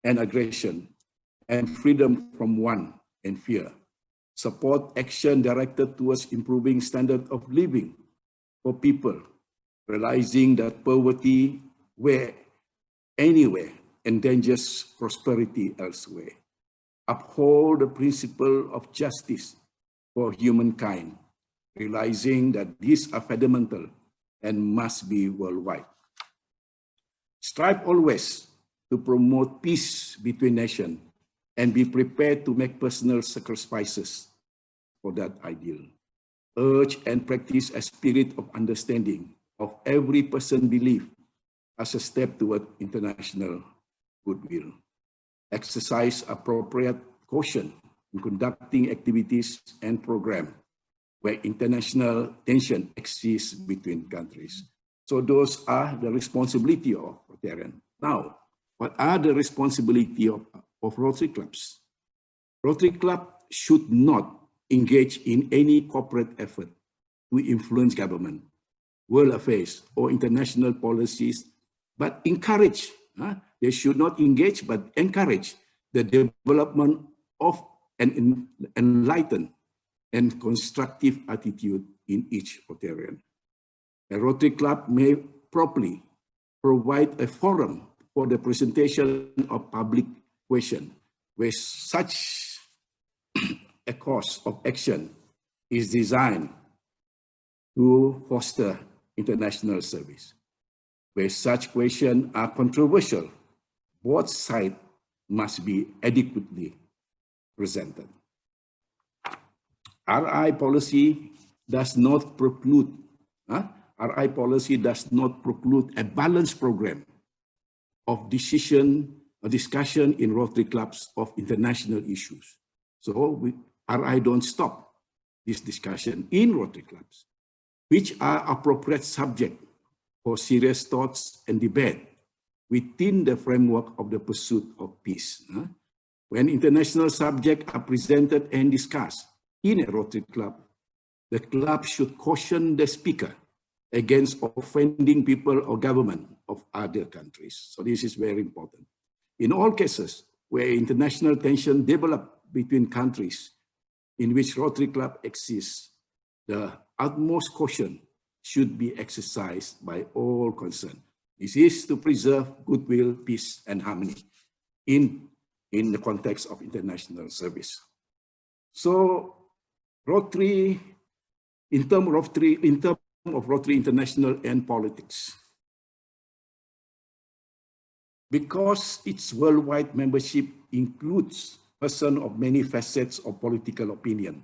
and aggression, and freedom from want and fear. Support action directed towards improving standard of living for people, realizing that poverty anywhere endangers prosperity elsewhere. Uphold the principle of justice for humankind, realizing that these are fundamental and must be worldwide. Strive always to promote peace between nations and be prepared to make personal sacrifices for that ideal. Urge and practice a spirit of understanding of every person's belief as a step toward international goodwill. Exercise appropriate caution in conducting activities and programs where international tension exists between countries. So those are the responsibility of Rotarian. Now, what are the responsibility of Rotary clubs? Rotary club should not engage in any corporate effort to influence government, world affairs, or international policies, but encourage, they should not engage, but encourage the development of an enlightened and constructive attitude in each Rotarian. A Rotary club may properly provide a forum for the presentation of public question where such a course of action is designed to foster international service. Where such questions are controversial, both sides must be adequately presented. RI policy does not preclude a balanced program of discussion in Rotary clubs of international issues. So RI don't stop this discussion in Rotary clubs, which are appropriate subject for serious thoughts and debate within the framework of the pursuit of peace. When international subjects are presented and discussed in a Rotary club, the club should caution the speaker against offending people or government of other countries. So this is very important. In all cases where international tension develop between countries in which Rotary club exists, the utmost caution should be exercised by all concerned. This is to preserve goodwill, peace, and harmony in the context of international service. So Rotary, in terms of Rotary International and politics, because its worldwide membership includes persons of many facets of political opinion,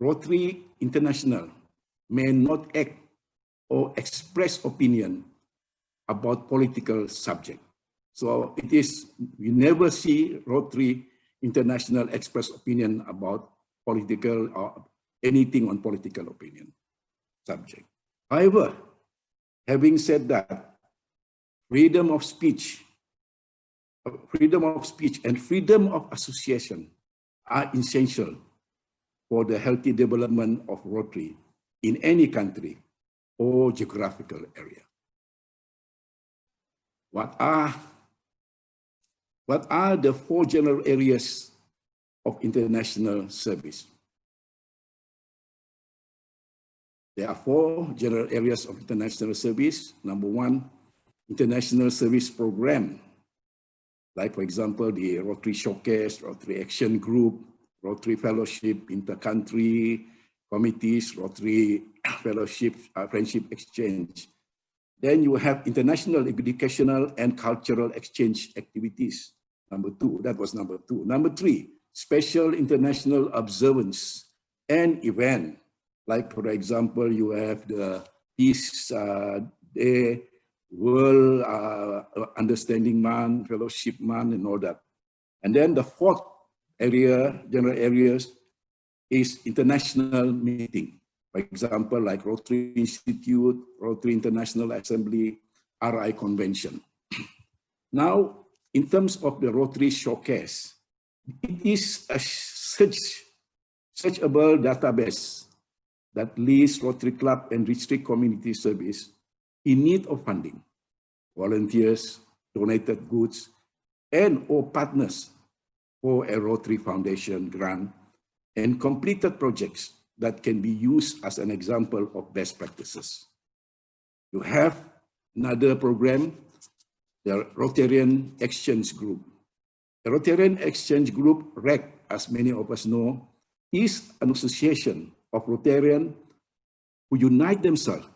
Rotary International may not act or express opinion about political subject. So it is, we never see Rotary International express opinion about political or anything on political opinion subject. However, having said that, freedom of speech and freedom of association are essential for the healthy development of Rotary in any country or geographical area. What are the four general areas of international service? There are four general areas of international service. Number one, international service program. Like, for example, the Rotary Showcase, Rotary Action Group, Rotary Fellowship, Inter-Country Committees, Rotary Fellowship, Friendship Exchange. Then you have international educational and cultural exchange activities. Number two, that was number two. Number three, special international observance and event. Like, for example, you have the Peace Day, World Understanding Month, Fellowship Month, and all that. And then the fourth area, general areas, is international meeting. For example, like Rotary Institute, Rotary International Assembly, RI Convention. Now, in terms of the Rotary Showcase, it is a searchable database that lists Rotary Club and District Community Service in need of funding, volunteers, donated goods, and or partners for a Rotary Foundation grant and completed projects that can be used as an example of best practices. You have another program, the Rotarian Exchange Group. The Rotarian Exchange Group, REC, as many of us know, is an association of Rotarians who unite themselves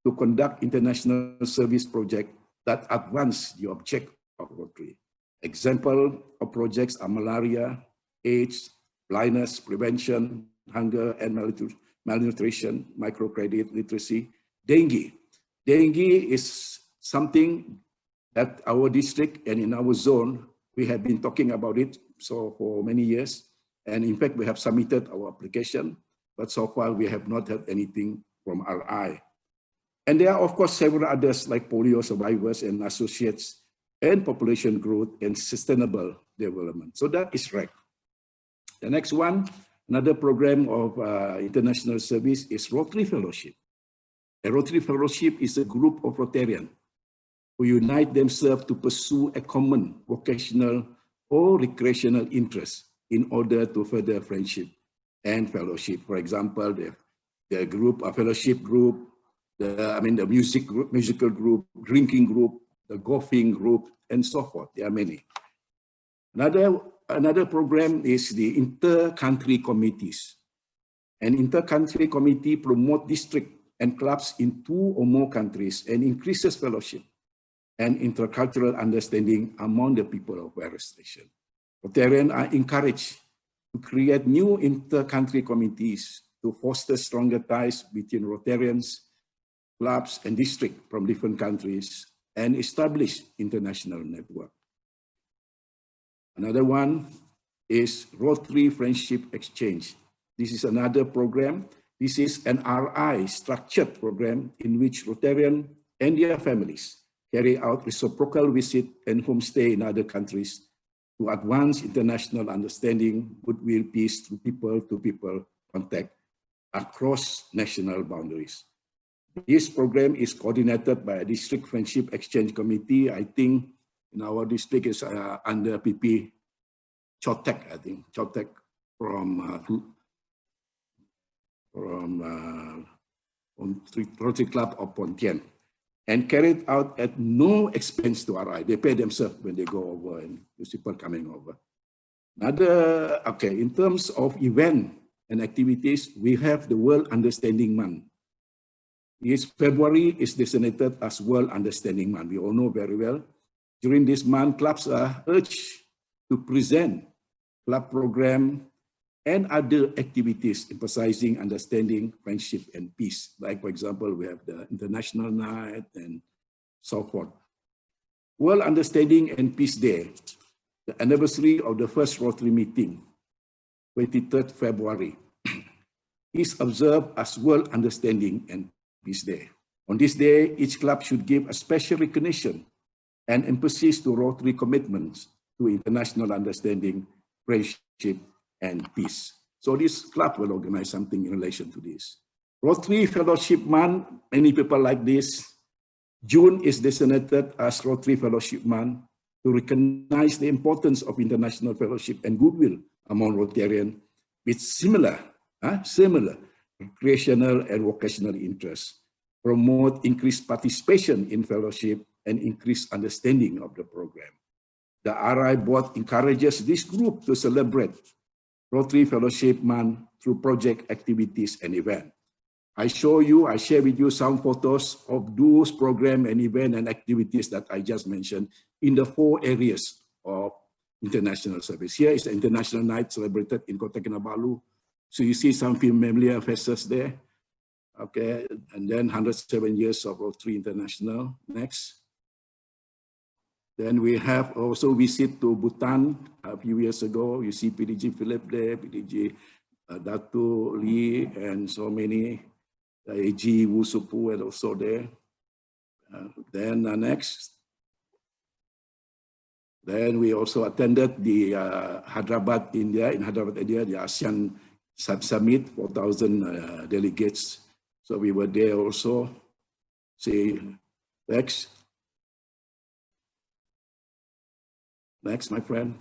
to conduct international service projects that advance the object of Rotary. Example of projects are malaria, AIDS, blindness, prevention, hunger and malnutrition, microcredit, literacy, dengue. Dengue is something that our district and in our zone, we have been talking about it for many years. And in fact, we have submitted our application, but so far we have not had anything from RI. And there are, of course, several others like polio survivors and associates and population growth and sustainable development. So that is REC. The next one, another program of international service is Rotary Fellowship. A Rotary Fellowship is a group of Rotarians who unite themselves to pursue a common vocational or recreational interest in order to further friendship and fellowship. For example, the group, a fellowship group, the musical group, drinking group, the golfing group, and so forth. There are many. Another program is the inter-country committees. An inter-country committee promote district and clubs in 2 or more countries and increases fellowship and intercultural understanding among the people of various nations. Rotarians are encouraged to create new inter-country committees to foster stronger ties between Rotarians, clubs, and districts from different countries and establish international network. Another one is Rotary Friendship Exchange. This is another program. This is an RI structured program in which Rotarians and their families carry out reciprocal visit and homestay in other countries to advance international understanding, goodwill, peace through people-to-people contact across national boundaries. This program is coordinated by a district friendship exchange committee. I think in our district is under PP Chotek, I think, Chotek from Rotary Club of Pontian, and carried out at no expense to RI. They pay themselves when they go over and there's people coming over. In terms of event and activities, we have the World Understanding Month. February is designated as World Understanding Month. We all know very well. During this month, clubs are urged to present club program and other activities emphasizing understanding, friendship, and peace. Like, for example, we have the International Night and so forth. World Understanding and Peace Day, the anniversary of the first Rotary meeting, 23rd February, is observed as World Understanding and Peace Day. On this day, each club should give a special recognition and emphasis to Rotary commitments to international understanding, friendship, and peace. So this club will organize something in relation to this. Rotary Fellowship Month, many people like this. June is designated as Rotary Fellowship Month to recognize the importance of international fellowship and goodwill among Rotarians with similar recreational and vocational interests, promote increased participation in fellowship and increased understanding of the program. The RI board encourages this group to celebrate Rotary Fellowship Month through project activities and events. I share with you some photos of those programs and events and activities that I just mentioned in the 4 areas of international service. Here is the International Night celebrated in Kota Kinabalu. So you see some familiar faces there. Okay, and then 107 years of Rotary International. Next. Then we have also visit to Bhutan a few years ago. You see PDG Philip there, PDG Datu Lee, and so many. AG Wu Supu is also there. Then next. Then we also attended the Hyderabad, India, the ASEAN Summit, 4,000 delegates. So we were there also. See, next. Next, my friend.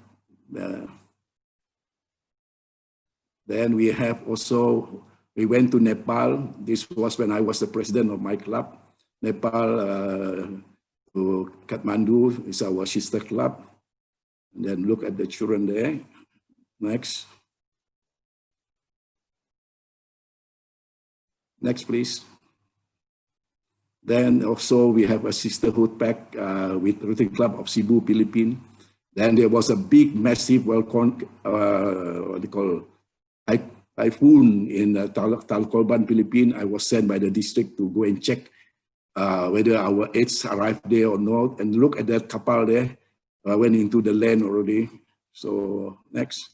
Then we have also, we went to Nepal. This was when I was the president of my club. Nepal to Kathmandu is our sister club. And then look at the children there. Next. Next, please. Then also we have a sisterhood pack with Rotary Club of Cebu, Philippines. Then there was a big, massive welcome, what they call, typhoon in Tacloban, Philippines. I was sent by the district to go and check whether our aids arrived there or not. And look at that kapal there, went into the land already. So next.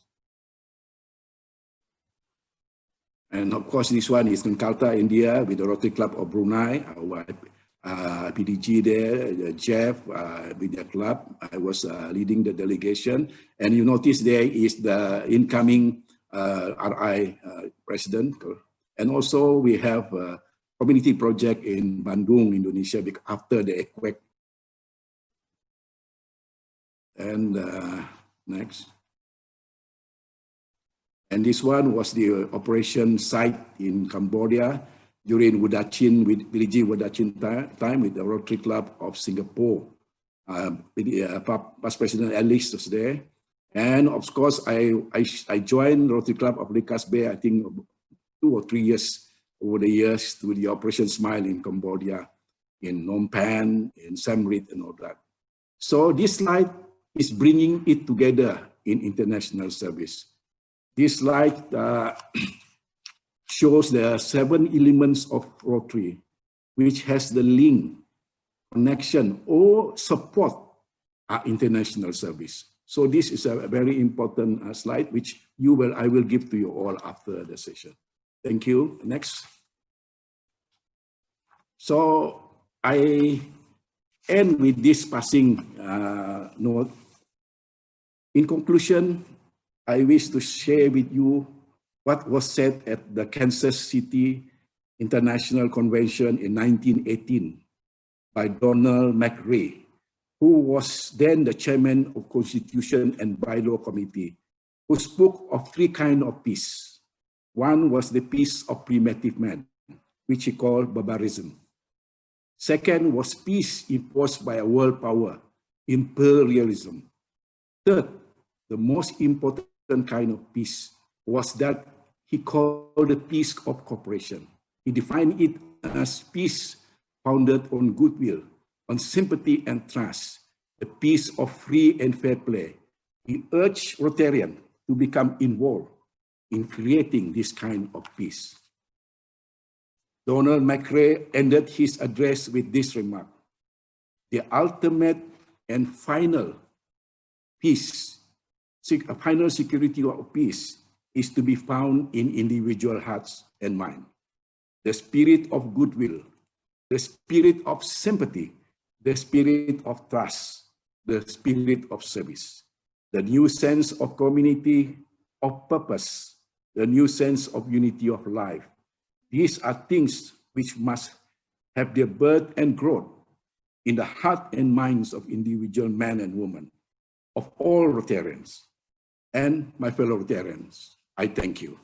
And of course, this one is in Calcutta, India, with the Rotary Club of Brunei. Our PDG there, Jeff, with the club. I was leading the delegation. And you notice there is the incoming RI president. And also we have a community project in Bandung, Indonesia, after the earthquake. And next. And this one was the operation site in Cambodia during Wudachin, with PDG Wudachin time with the Rotary Club of Singapore. Past President Alice was there. And of course, I joined Rotary Club of Likas Bay, I think 2 or 3 years over the years, to the Operation Smile in Cambodia, in Phnom Penh, in Siem Reap and all that. So this slide is bringing it together in international service. This slide shows the 7 elements of Rotary, which has the link, connection, or support our international service. So this is a very important slide, which I will give to you all after the session. Thank you. Next. So I end with this passing note. In conclusion, I wish to share with you what was said at the Kansas City International Convention in 1918 by Donald McRae, who was then the chairman of Constitution and Bylaw Committee, who spoke of 3 kinds of peace. One was the peace of primitive man, which he called barbarism. Second was peace imposed by a world power, imperialism. Third, the most important kind of peace was that he called the peace of cooperation. He defined it as peace founded on goodwill, on sympathy and trust, the peace of free and fair play. He urged Rotarians to become involved in creating this kind of peace. Donald McRae ended his address with this remark: the ultimate and final peace, final security of peace is to be found in individual hearts and minds. The spirit of goodwill, the spirit of sympathy, the spirit of trust, the spirit of service, the new sense of community, of purpose, the new sense of unity of life. These are things which must have their birth and growth in the heart and minds of individual men and women, of all Rotarians. And my fellow Rotarians, I thank you.